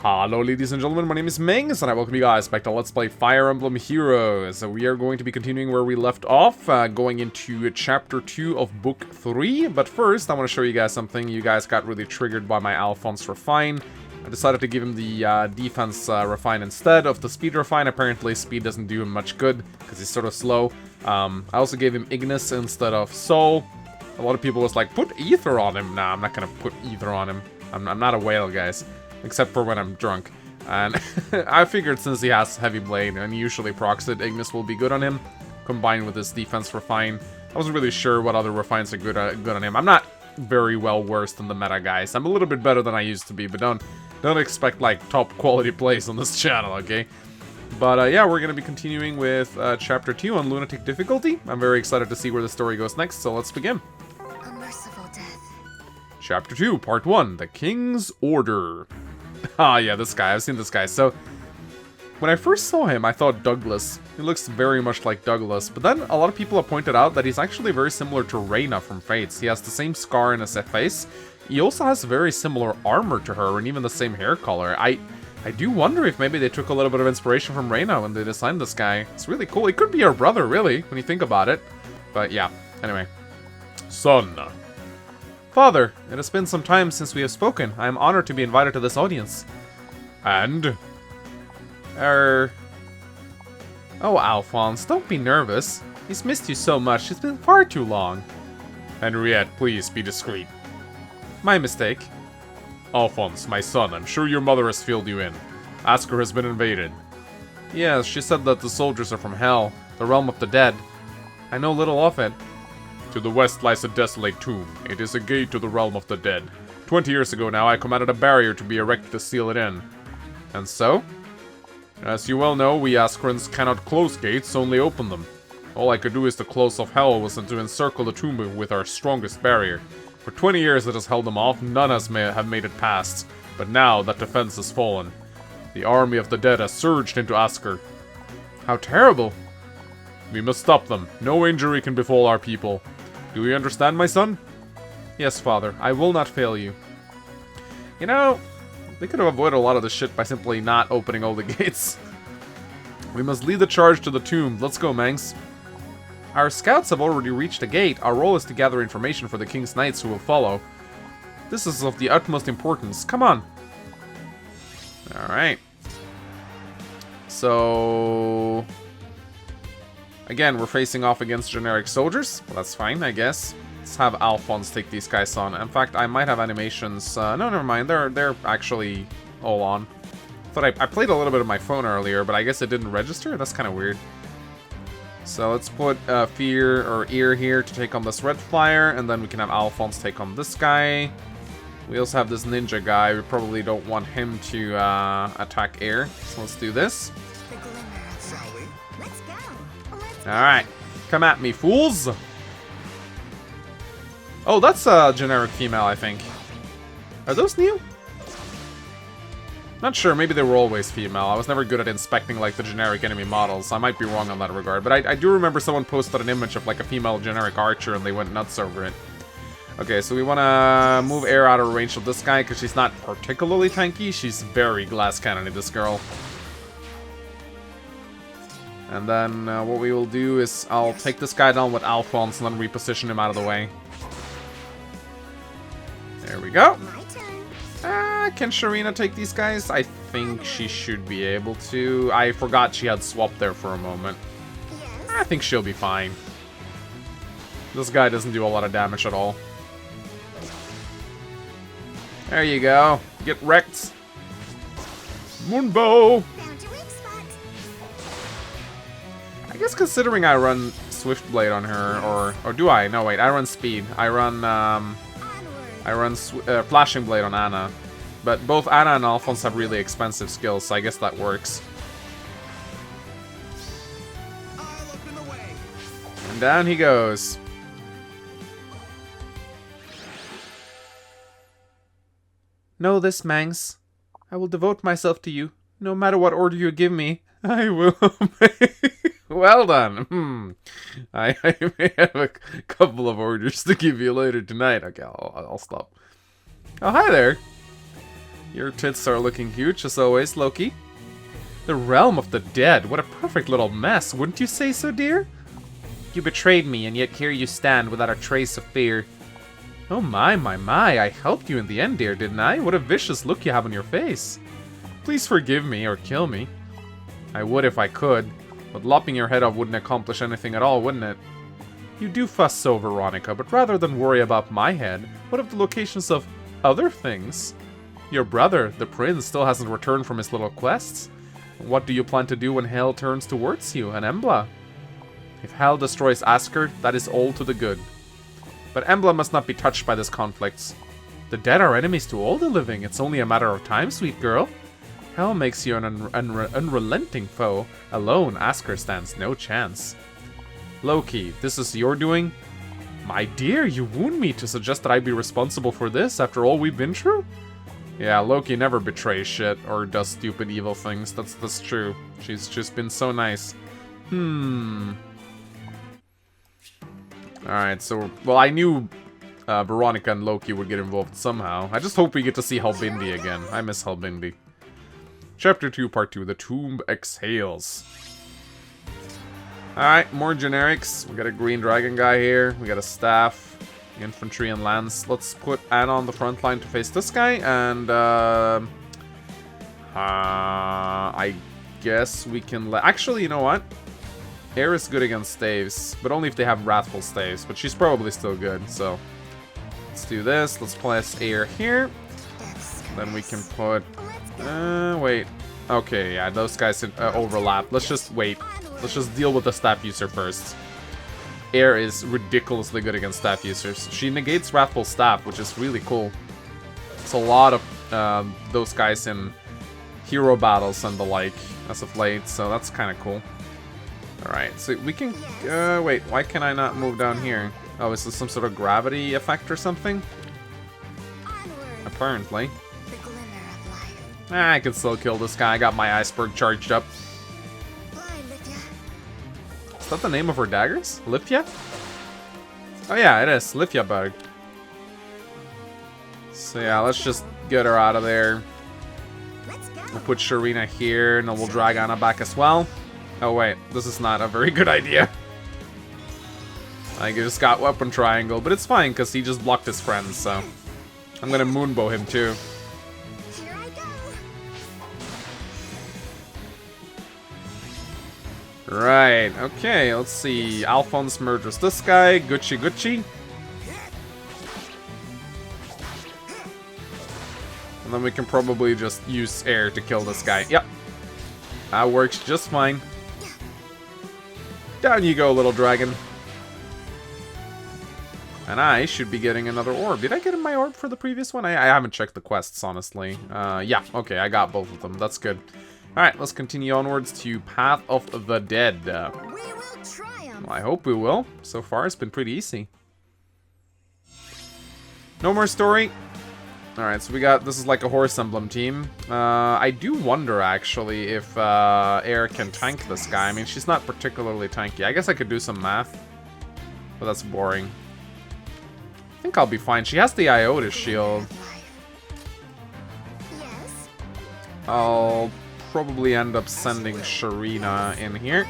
Hello ladies and gentlemen, my name is Mings, and I welcome you guys back to Let's Play Fire Emblem Heroes. So we are going to be continuing where we left off, going into Chapter 2 of Book 3. But first, I want to show you guys something. You guys got really triggered by my Alphonse Refine. I decided to give him the defense refine instead of the speed refine. Apparently speed doesn't do him much good, because he's sort of slow. I also gave him Ignis instead of Soul. A lot of people was like, put Ether on him. Nah, I'm not going to put Ether on him. I'm not a whale, guys. Except for when I'm drunk. And I figured since he has Heavy Blade and usually procs it, Ignis will be good on him, combined with his defense refine. I wasn't really sure what other refines are good on him. I'm not very well versed in the meta, guys. I'm a little bit better than I used to be, but don't expect like top quality plays on this channel, okay? But yeah, we're gonna be continuing with Chapter 2 on Lunatic difficulty. I'm very excited to see where the story goes next, so let's begin. A merciful death. Chapter 2, Part 1, The King's Order. Ah, yeah, this guy. I've seen this guy. So, when I first saw him, I thought Douglas. He looks very much like Douglas. But then, a lot of people have pointed out that he's actually very similar to Reyna from Fates. He has the same scar in his face. He also has very similar armor to her, and even the same hair color. I do wonder if maybe they took a little bit of inspiration from Reyna when they designed this guy. It's really cool. He could be her brother, really, when you think about it. But yeah, anyway. Son. Father, it has been some time since we have spoken. I am honored to be invited to this audience. And? Oh, Alphonse, don't be nervous. He's missed you so much. It's been far too long. Henriette, please be discreet. My mistake. Alphonse, my son, I'm sure your mother has filled you in. Asker has been invaded. Yes, she said that the soldiers are from Hell, the realm of the dead. I know little of it. To the west lies a desolate tomb. It is a gate to the realm of the dead. 20 years ago now, I commanded a barrier to be erected to seal it in. And so? As you well know, we Askerans cannot close gates, only open them. All I could do is the close of Hell was to encircle the tomb with our strongest barrier. For 20 years it has held them off, none have made it past. But now that defense has fallen. The army of the dead has surged into Asker. How terrible! We must stop them. No injury can befall our people. Do you understand, my son? Yes, father. I will not fail you. You know, they could have avoided a lot of this shit by simply not opening all the gates. We must lead the charge to the tomb. Let's go, Mangs. Our scouts have already reached the gate. Our role is to gather information for the King's Knights who will follow. This is of the utmost importance. Come on. Alright. So... Again, we're facing off against generic soldiers. Well, that's fine, I guess. Let's have Alphonse take these guys on. In fact, I might have animations. No, never mind. They're actually all on. But I played a little bit of my phone earlier, but I guess it didn't register. That's kind of weird. So let's put Fear or Ear here to take on this Red Flyer, and then we can have Alphonse take on this guy. We also have this ninja guy. We probably don't want him to attack air. So let's do this. Alright, come at me, fools! Oh, that's a generic female, I think. Are those new? Not sure, maybe they were always female. I was never good at inspecting, like, the generic enemy models. I might be wrong on that regard, but I do remember someone posted an image of, like, a female generic archer, and they went nuts over it. Okay, so we want to move air out of range of this guy, because she's not particularly tanky. She's very glass cannon, this girl. And then what we will do is I'll take this guy down with Alphonse and then reposition him out of the way. There we go. Can Sharina take these guys? I think she should be able to. I forgot she had swapped there for a moment. I think she'll be fine. This guy doesn't do a lot of damage at all. There you go. Get wrecked. Moonbow! I guess considering I run Swift Blade on her, or do I? No, wait, I run Speed. I run Flashing Blade on Anna. But both Anna and Alphonse have really expensive skills, so I guess that works. And down he goes. Know this, Mangs. I will devote myself to you, no matter what order you give me. I will obey. Well done. I may have a couple of orders to give you later tonight. Okay, I'll stop. Oh, hi there. Your tits are looking huge as always, Loki. The realm of the dead. What a perfect little mess, wouldn't you say so, dear? You betrayed me, and yet here you stand without a trace of fear. Oh my, I helped you in the end, dear, didn't I? What a vicious look you have on your face. Please forgive me, or kill me. I would if I could, but lopping your head off wouldn't accomplish anything at all, wouldn't it? You do fuss so, Veronica, but rather than worry about my head, what of the locations of other things? Your brother, the prince, still hasn't returned from his little quests. What do you plan to do when hell turns towards you, and Embla? If hell destroys Asgard, that is all to the good. But Emblem must not be touched by this conflict. The dead are enemies to all the living. It's only a matter of time, sweet girl. Hell makes you an unrelenting foe. Alone, Asgard stands no chance. Loki, this is your doing? My dear, you wound me to suggest that I be responsible for this after all we've been through? Yeah, Loki never betrays shit or does stupid evil things. That's true. She's just been so nice. Alright, so, well, I knew Veronica and Loki would get involved somehow. I just hope we get to see Halbindi again. I miss Halbindi. Chapter 2, Part 2, The Tomb Exhales. Alright, more generics. We got a green dragon guy here. We got a staff, infantry, and lance. Let's put Anna on the front line to face this guy, and I guess we can let... Actually, you know what? Air is good against staves, but only if they have wrathful staves, but she's probably still good, so... Let's do this. Let's place Air here. Then we can put... wait. Okay, yeah, those guys overlap. Let's just wait. Let's just deal with the staff user first. Air is ridiculously good against staff users. She negates Wrathful Staff, which is really cool. It's a lot of those guys in hero battles and the like as of late, so that's kind of cool. Alright, so we can... wait, why can I not move down here? Oh, is this some sort of gravity effect or something? Apparently. I can still kill this guy. I got my iceberg charged up. Is that the name of her daggers? Lithia? Oh yeah, it is. Lithiaberg. So yeah, let's just get her out of there. We'll put Sharina here, and then we'll drag Anna back as well. Oh wait, this is not a very good idea. I just got weapon triangle, but it's fine, because he just blocked his friends, so... I'm gonna moonbow him too. Right, okay, let's see. Alphonse murders this guy. Gucci Gucci. And then we can probably just use air to kill this guy. Yep. That works just fine. Down you go, little dragon. And I should be getting another orb. Did I get my orb for the previous one? I haven't checked the quests, honestly. Yeah, okay, I got both of them. That's good. Alright, let's continue onwards to Path of the Dead. We will triumph. Well, I hope we will. So far, it's been pretty easy. No more story. Alright, so we got... This is like a horse emblem team. I do wonder, actually, if Air can tank this guy. I mean, she's not particularly tanky. I guess I could do some math. But that's boring. I think I'll be fine. She has the Iota shield. Yes. I'll probably end up sending Sharina in here.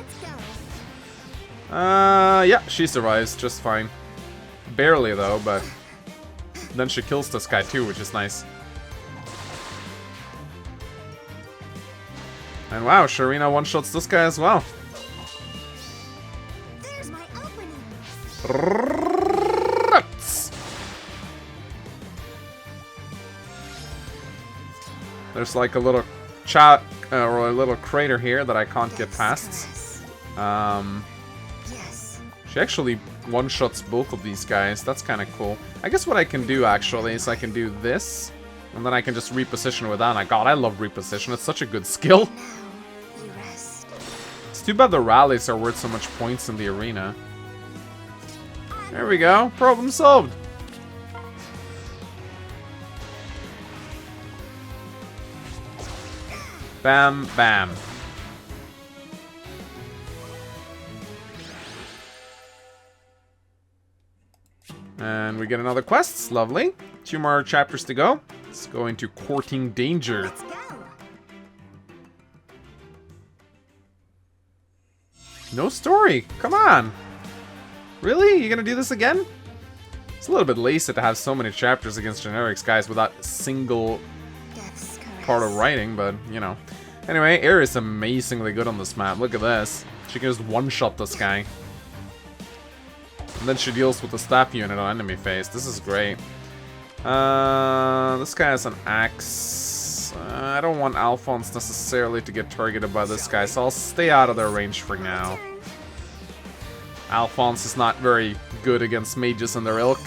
Yeah, she survives just fine. Barely, though, but... Then she kills this guy, too, which is nice. And wow, Sharina one-shots this guy as well. There's my opening. There's like a little chat or a little crater here that I can't get past. Yes. She actually one-shots both of these guys. That's kind of cool. I guess what I can do actually is I can do this, and then I can just reposition with Anna. God, I love reposition. It's such a good skill. Now you rest. It's too bad the rallies are worth so much points in the arena. There we go. Problem solved. Bam, bam. And we get another quest. Lovely. 2 more chapters to go. Let's go into courting danger. Let's go. No story. Come on. Really? You gonna do this again? It's a little bit lazy to have so many chapters against generics, guys, without a single Death's caress. part of writing, but, you know. Anyway, Air is amazingly good on this map. Look at this. She can just one-shot this guy. And then she deals with the staff unit on enemy phase. This is great. This guy has an axe. I don't want Alphonse necessarily to get targeted by this guy, so I'll stay out of their range for now. Alphonse is not very good against mages and their ilk.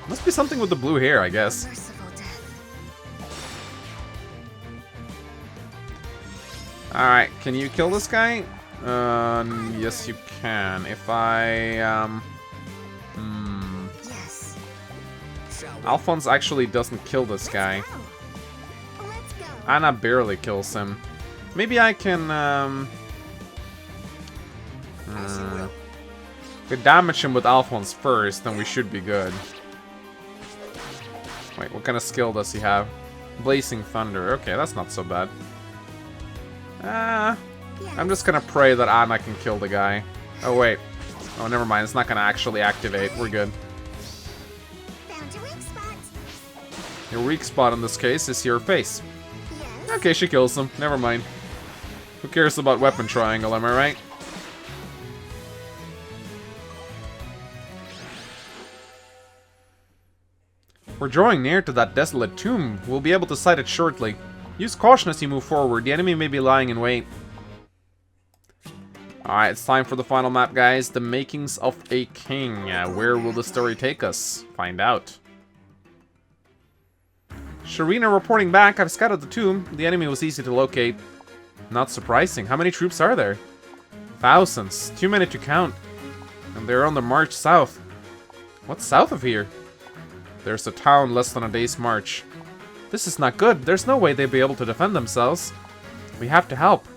Must be something with the blue hair, I guess. Merciful death. Alright, can you kill this guy? Yes you can. If I, Yes. Alphonse actually doesn't kill this guy. Let's go. Let's go. Anna barely kills him. Maybe I can, if we damage him with Alphonse first, then we should be good. Wait, what kind of skill does he have? Blazing Thunder. Okay, that's not so bad. I'm just gonna pray that Anna can kill the guy. Oh, wait. Oh, never mind. It's not gonna actually activate. We're good. Found your weak spot. Your weak spot in this case is your face. Yes. Okay, she kills him. Never mind. Who cares about weapon triangle, am I right? We're drawing near to that desolate tomb. We'll be able to sight it shortly. Use caution as you move forward. The enemy may be lying in wait. Alright, it's time for the final map, guys. The Makings of a King. Where will the story take us? Find out. Sharina reporting back. I've scouted the tomb. The enemy was easy to locate. Not surprising. How many troops are there? Thousands. Too many to count. And they're on the march south. What's south of here? There's a town less than a day's march. This is not good. There's no way they'd be able to defend themselves. We have to help.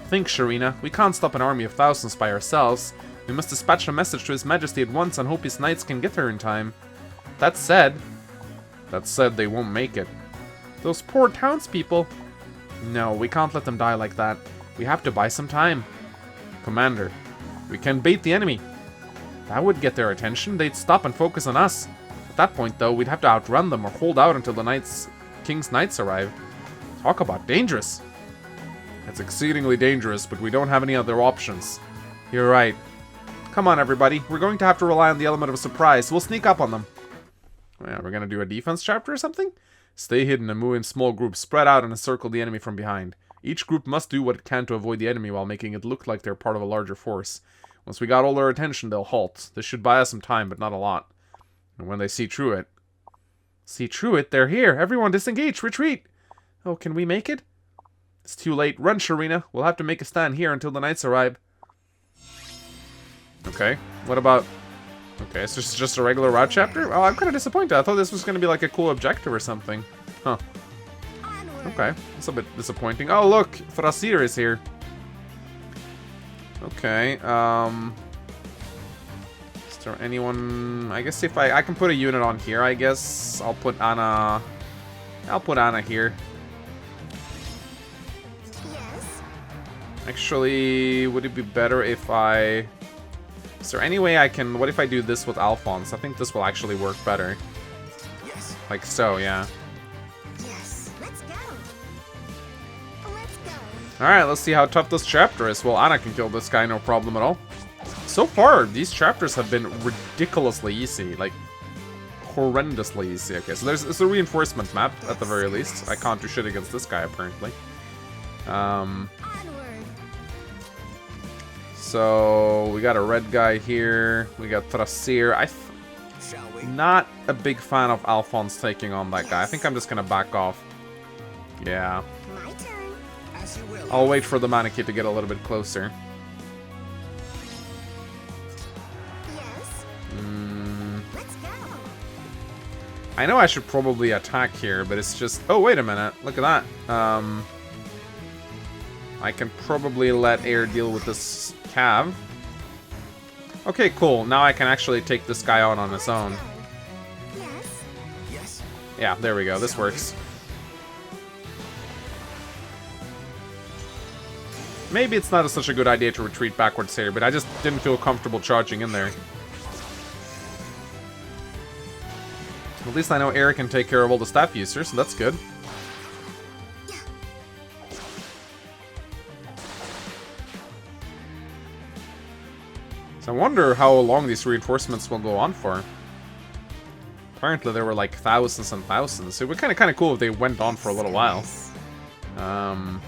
Think, Sharina. We can't stop an army of thousands by ourselves. We must dispatch a message to His Majesty at once and hope his knights can get there in time. That said, they won't make it. Those poor townspeople. No, we can't let them die like that. We have to buy some time. Commander, we can bait the enemy. That would get their attention. They'd stop and focus on us. At that point, though, we'd have to outrun them or hold out until the King's Knights arrive. Talk about dangerous. It's exceedingly dangerous, but we don't have any other options. You're right. Come on, everybody. We're going to have to rely on the element of surprise. We'll sneak up on them. Yeah, we're going to do a defense chapter or something? Stay hidden and move in small groups. Spread out and encircle the enemy from behind. Each group must do what it can to avoid the enemy while making it look like they're part of a larger force. Once we got all their attention, they'll halt. This should buy us some time, but not a lot. And when they see through it... See through it? They're here! Everyone disengage! Retreat! Oh, can we make it? It's too late. Run, Sharina. We'll have to make a stand here until the knights arrive. Okay. What about... Okay, so it's just a regular route chapter? Oh, I'm kind of disappointed. I thought this was going to be like a cool objective or something. Huh. Onward. Okay. That's a bit disappointing. Oh, look! Thrasir is here. Okay, is there anyone... I guess if I can put a unit on here, I guess. I'll put Anna here. Yes. Actually, would it be better if I... Is there any way I can... What if I do this with Alphonse? I think this will actually work better. Yes. Like so, yeah. Yes. Let's go. Let's go. Alright, let's see how tough this chapter is. Well, Anna can kill this guy, no problem at all. So far, these chapters have been ridiculously easy. Like, horrendously easy. Okay, so it's a reinforcement map, at the very least. I can't do shit against this guy, apparently. Onward. So, we got a red guy here. We got Thrasir. Not a big fan of Alphonse taking on that guy. I think I'm just gonna back off. Yeah. My turn. As you will. I'll wait for the Maneki to get a little bit closer. Yes. Let's go. I know I should probably attack here, but it's just... Oh, wait a minute. Look at that. I can probably let Air deal with this Cav. Okay, cool. Now I can actually take this guy out on his own. Yes. Yes. Yeah, there we go. This works. Maybe it's not such a good idea to retreat backwards here, but I just didn't feel comfortable charging in there. At least I know Air can take care of all the staff users, so that's good. So I wonder how long these reinforcements will go on for. Apparently there were like thousands and thousands. It would be kind of cool if they went on for a little while. Alright,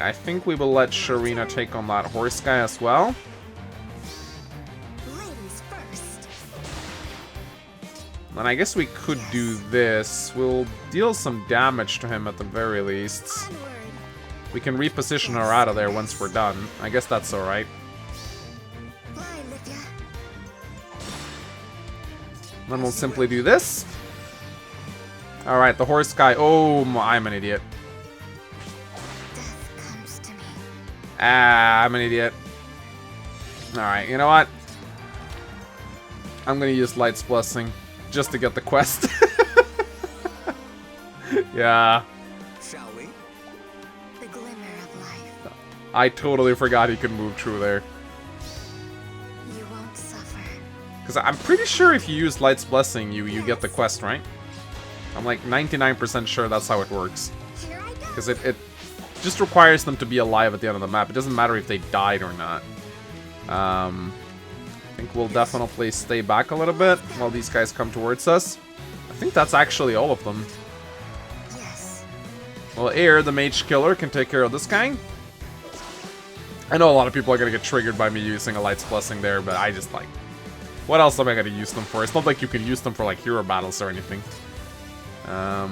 I think we will let Sharina take on that horse guy as well. Ladies first. And I guess we could do this. We'll deal some damage to him at the very least. Onward. We can reposition her out of there once we're done. I guess that's alright. Fly, Lydia. Then we'll simply do this. Alright, the horse guy. Oh, I'm an idiot. Death comes to me. Ah, I'm an idiot. Alright, you know what? I'm gonna use Light's Blessing just to get the quest. Yeah. Shall we? The glimmer of life. I totally forgot he could move through there. You won't suffer. Because I'm pretty sure if you use Light's Blessing, you get the quest, right? I'm like 99% sure that's how it works. Here I go. Because it just requires them to be alive at the end of the map. It doesn't matter if they died or not. I think we'll definitely stay back a little bit while these guys come towards us. I think that's actually all of them. Yes. Well, Air, the mage killer, can take care of this guy. I know a lot of people are going to get triggered by me using a Light's Blessing there, but I just like... What else am I going to use them for? It's not like you can use them for like hero battles or anything. Shall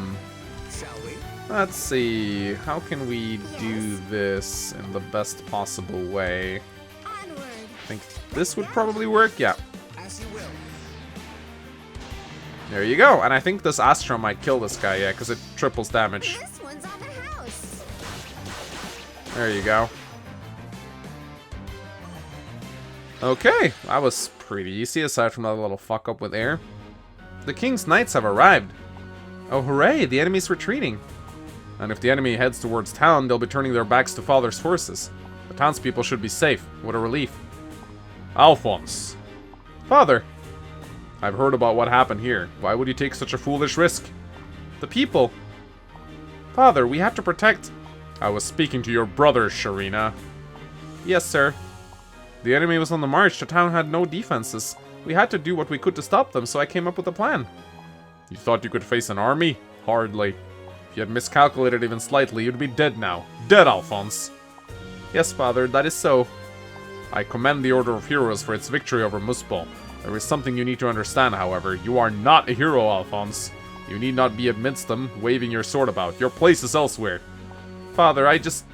we? Let's see. How can we do this in the best possible way? Onward. I think this would probably work. Yeah. As you will. There you go. And I think this Astra might kill this guy, yeah, because it triples damage. This one's on the house. There you go. Okay, that was pretty easy, aside from that little fuck up with Air. The King's Knights have arrived. Oh, hooray, the enemy's retreating. And if the enemy heads towards town, they'll be turning their backs to Father's forces. The townspeople should be safe. What a relief. Alphonse. Father. I've heard about what happened here. Why would you take such a foolish risk? The people. Father, we have to protect... I was speaking to your brother, Sharina. Yes, sir. The enemy was on the march. The town had no defenses. We had to do what we could to stop them, so I came up with a plan. You thought you could face an army? Hardly. If you had miscalculated even slightly, you'd be dead now. Dead, Alphonse. Yes, father, that is so. I commend the Order of Heroes for its victory over Muspel. There is something you need to understand, however. You are not a hero, Alphonse. You need not be amidst them, waving your sword about. Your place is elsewhere. Father, I just...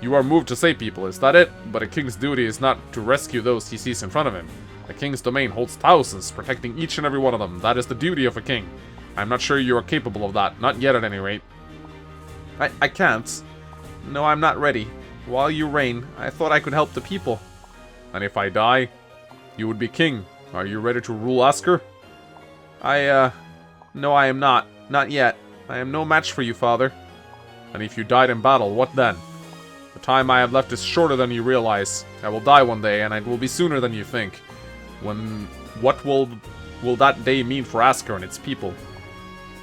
You are moved to save people, is that it? But a king's duty is not to rescue those he sees in front of him. The king's domain holds thousands, protecting each and every one of them. That is the duty of a king. I'm not sure you are capable of that. Not yet, at any rate. I can't. No, I'm not ready. While you reign, I thought I could help the people. And if I die, you would be king. Are you ready to rule Asker? No, I am not. Not yet. I am no match for you, father. And if you died in battle, what then? The time I have left is shorter than you realize. I will die one day, and it will be sooner than you think. What will that day mean for Asker and its people?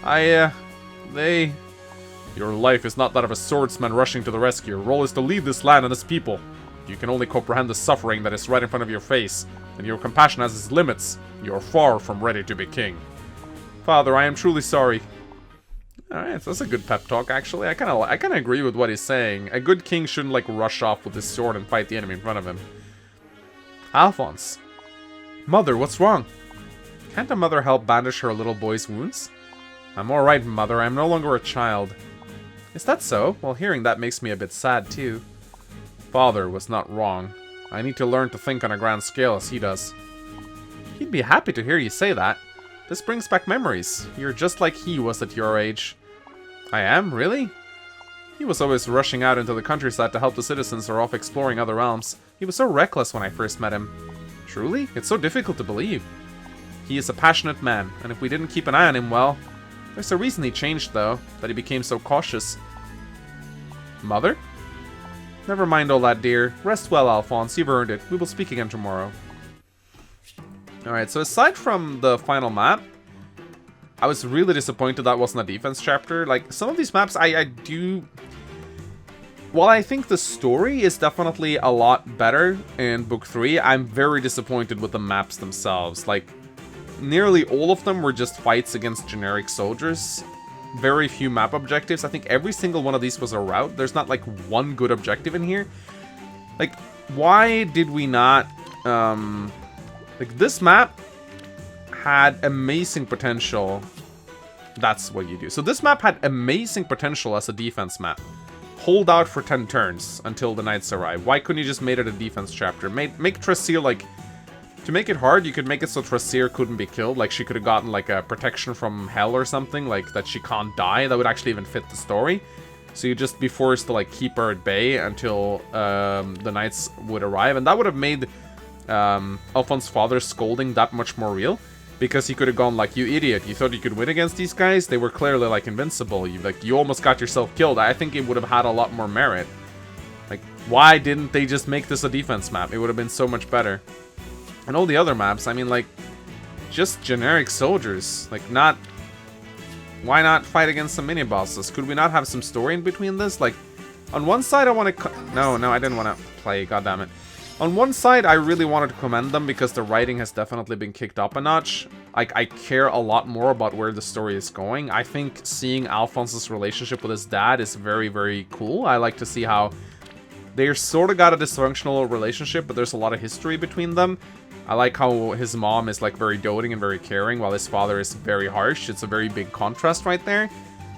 Your life is not that of a swordsman rushing to the rescue. Your role is to lead this land and its people. You can only comprehend the suffering that is right in front of your face, and your compassion has its limits. You are far from ready to be king. Father, I am truly sorry. Alright, so that's a good pep talk, actually. I kinda agree with what he's saying. A good king shouldn't, like, rush off with his sword and fight the enemy in front of him. Alphonse. Mother, what's wrong? Can't a mother help bandage her little boy's wounds? I'm alright, Mother. I'm no longer a child. Is that so? Well, hearing that makes me a bit sad, too. Father was not wrong. I need to learn to think on a grand scale as he does. He'd be happy to hear you say that. This brings back memories. You're just like he was at your age. I am? Really? He was always rushing out into the countryside to help the citizens or off exploring other realms. He was so reckless when I first met him. Truly? It's so difficult to believe. He is a passionate man, and if we didn't keep an eye on him well... There's a reason he changed, though, that he became so cautious. Mother? Never mind all that, dear. Rest well, Alphonse. You've earned it. We will speak again tomorrow. Alright, so aside from the final map, I was really disappointed that wasn't a defense chapter. Like, some of these maps, I do... While I think the story is definitely a lot better in Book 3, I'm very disappointed with the maps themselves. Like, nearly all of them were just fights against generic soldiers. Very few map objectives. I think every single one of these was a route. There's not, like, one good objective in here. Like, why did we not... Like, this map had amazing potential. That's what you do. So this map had amazing potential as a defense map. Hold out for 10 turns until the knights arrive. Why couldn't you just made it a defense chapter? Make Trasir, like... To make it hard, you could make it so Trasir couldn't be killed. Like, she could have gotten, like, a protection from hell or something. Like, that she can't die. That would actually even fit the story. So you'd just be forced to, like, keep her at bay until the knights would arrive. And that would have made Alphonse's father's scolding that much more real. Because he could have gone like, you idiot, you thought you could win against these guys? They were clearly, like, invincible. You almost got yourself killed. I think it would have had a lot more merit. Like, why didn't they just make this a defense map? It would have been so much better. And all the other maps, I mean, like, just generic soldiers. Like, not... Why not fight against some mini-bosses? Could we not have some story in between this? Like, on one side I want to... No, I didn't want to play, goddammit. On one side, I really wanted to commend them because the writing has definitely been kicked up a notch. Like, I care a lot more about where the story is going. I think seeing Alphonse's relationship with his dad is very, very cool. I like to see how they're sort of got a dysfunctional relationship, but there's a lot of history between them. I like how his mom is, like, very doting and very caring, while his father is very harsh. It's a very big contrast right there.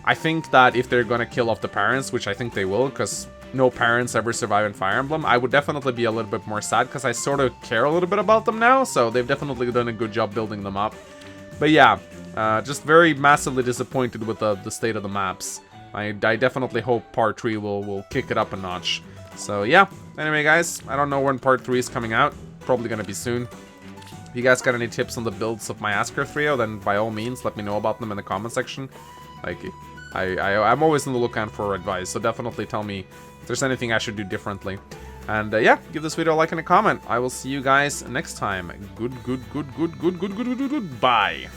I think that if they're gonna kill off the parents, which I think they will, because no parents ever survive in Fire Emblem, I would definitely be a little bit more sad, because I sort of care a little bit about them now, so they've definitely done a good job building them up. But yeah, just very massively disappointed with the state of the maps. I definitely hope Part 3 will kick it up a notch. So yeah, anyway guys, I don't know when Part 3 is coming out. Probably gonna be soon. If you guys got any tips on the builds of my Asker trio, then by all means let me know about them in the comment section. Like, I'm always on the lookout for advice, so definitely tell me if there's anything I should do differently. And yeah, give this video a like and a comment. I will see you guys next time. Goodbye.